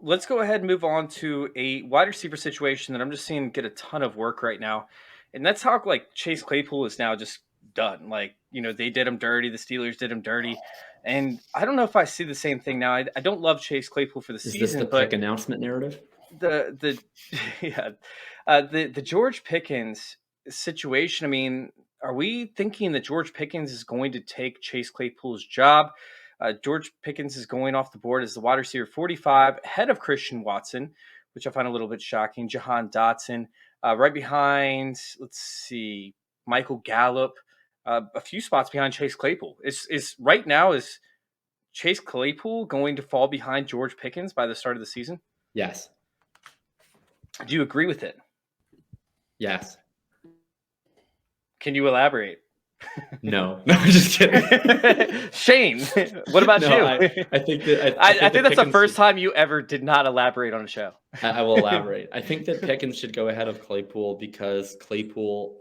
let's go ahead and move on to a wide receiver situation that I'm just seeing get a ton of work right now. And that's how like Chase Claypool is now just done. Like, they did him dirty. The Steelers did him dirty. And I don't know if I see the same thing now. I don't love Chase Claypool for the Is this the season, pick but announcement narrative? the yeah, the George Pickens situation. I mean, are we thinking that George Pickens is going to take Chase Claypool's job? George Pickens is going off the board as the wide receiver 45, ahead of Christian Watson, which I find a little bit shocking. Jahan Dotson, right behind. Let's see, Michael Gallup, a few spots behind Chase Claypool. Is right now is Chase Claypool going to fall behind George Pickens by the start of the season? Yes. Do you agree with it? Yes. Can you elaborate? No, I'm just kidding. Shane, what about No, you? I think that I think that's the Pickens first time you ever did not elaborate on a show. I will elaborate. I think that Pickens should go ahead of Claypool because Claypool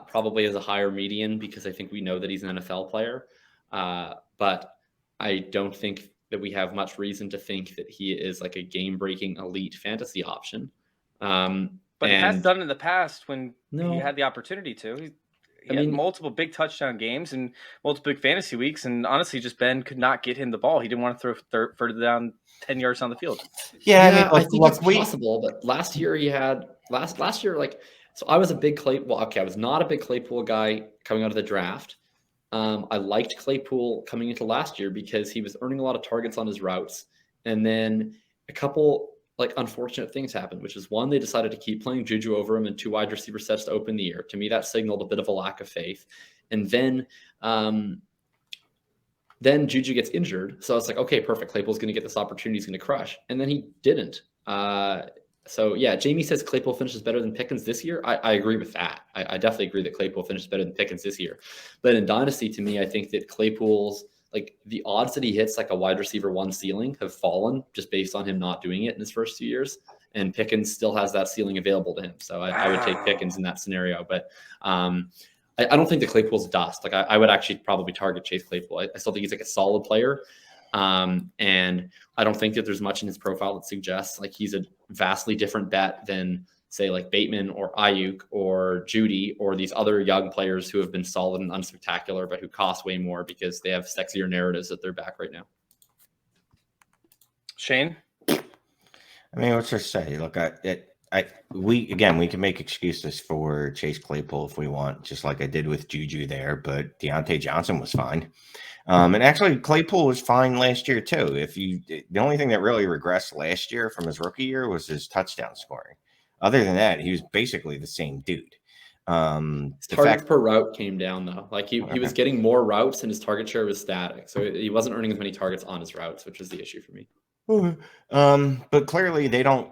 probably has a higher median because I think we know that he's an NFL player. But I don't think that we have much reason to think that he is like a game-breaking elite fantasy option. But he has done it in the past when he had the opportunity to. He had multiple big touchdown games and multiple big fantasy weeks, and honestly, just Ben could not get him the ball. He didn't want to throw further down 10 yards on the field. Yeah, I think it's possible. But last year he had last year so I was a big Claypool. Well, okay, I was not a big Claypool guy coming out of the draft. I liked Claypool coming into last year because he was earning a lot of targets on his routes, and then a couple unfortunate things happened, which is one, they decided to keep playing Juju over him and two wide receiver sets to open the year. To me, that signaled a bit of a lack of faith. And then Juju gets injured. So it's like, okay, perfect. Claypool's going to get this opportunity. He's going to crush. And then he didn't. So yeah, Jamie says Claypool finishes better than Pickens this year. I agree with that. I definitely agree that Claypool finishes better than Pickens this year. But in Dynasty, to me, I think that Claypool's the odds that he hits like a wide receiver one ceiling have fallen just based on him not doing it in his first 2 years. And Pickens still has that ceiling available to him. So I would take Pickens in that scenario. But I don't think that Claypool's dust. I would actually probably target Chase Claypool. I still think he's like a solid player. And I don't think that there's much in his profile that suggests he's a vastly different bet than say Bateman or Ayuk or Judy or these other young players who have been solid and unspectacular, but who cost way more because they have sexier narratives at their back right now. Shane? I mean, what's there to say? Look, we can make excuses for Chase Claypool if we want, just like I did with Juju there, but Deontay Johnson was fine. And actually Claypool was fine last year too. The only thing that really regressed last year from his rookie year was his touchdown scoring. Other than that, he was basically the same dude. His targets per route came down though. He was getting more routes and his target share was static. So he wasn't earning as many targets on his routes, which is the issue for me. But clearly they don't.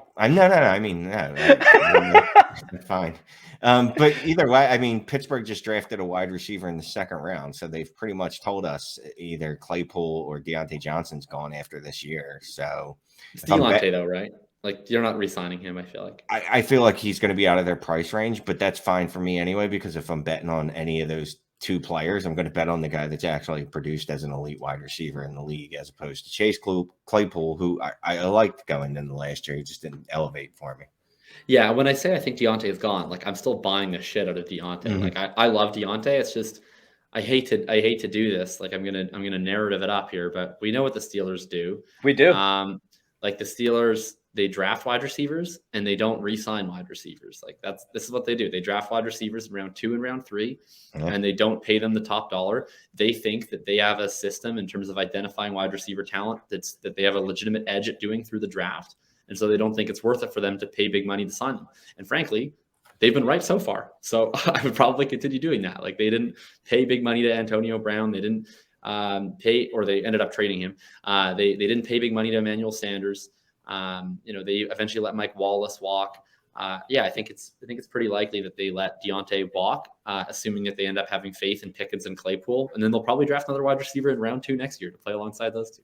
Fine. But either way, I mean, Pittsburgh just drafted a wide receiver in the second round, so they've pretty much told us either Claypool or Deontay Johnson's gone after this year. So it's Deontay though, right? You're not re-signing him. I feel like I feel like he's going to be out of their price range, but that's fine for me anyway, because if I'm betting on any of those two players, I'm going to bet on the guy that's actually produced as an elite wide receiver in the league, as opposed to Chase Claypool, who I liked going into last year. He just didn't elevate for me. Yeah, when I say I think Deontay is gone, I'm still buying the shit out of Deontay. Mm-hmm. I love Deontay. It's just I hate to do this. I'm gonna narrative it up here, but we know what the Steelers do. We do. The Steelers, they draft wide receivers and they don't re-sign wide receivers. This is what they do. They draft wide receivers in round 2 and round 3, and they don't pay them the top dollar. They think that they have a system in terms of identifying wide receiver talent that they have a legitimate edge at doing through the draft. And so they don't think it's worth it for them to pay big money to sign them. And frankly, they've been right so far. So I would probably continue doing that. They didn't pay big money to Antonio Brown. They didn't they ended up trading him. They didn't pay big money to Emmanuel Sanders. They eventually let Mike Wallace walk. I think it's pretty likely that they let Deontay walk, assuming that they end up having faith in Pickens and Claypool. And then they'll probably draft another wide receiver in round 2 next year to play alongside those two.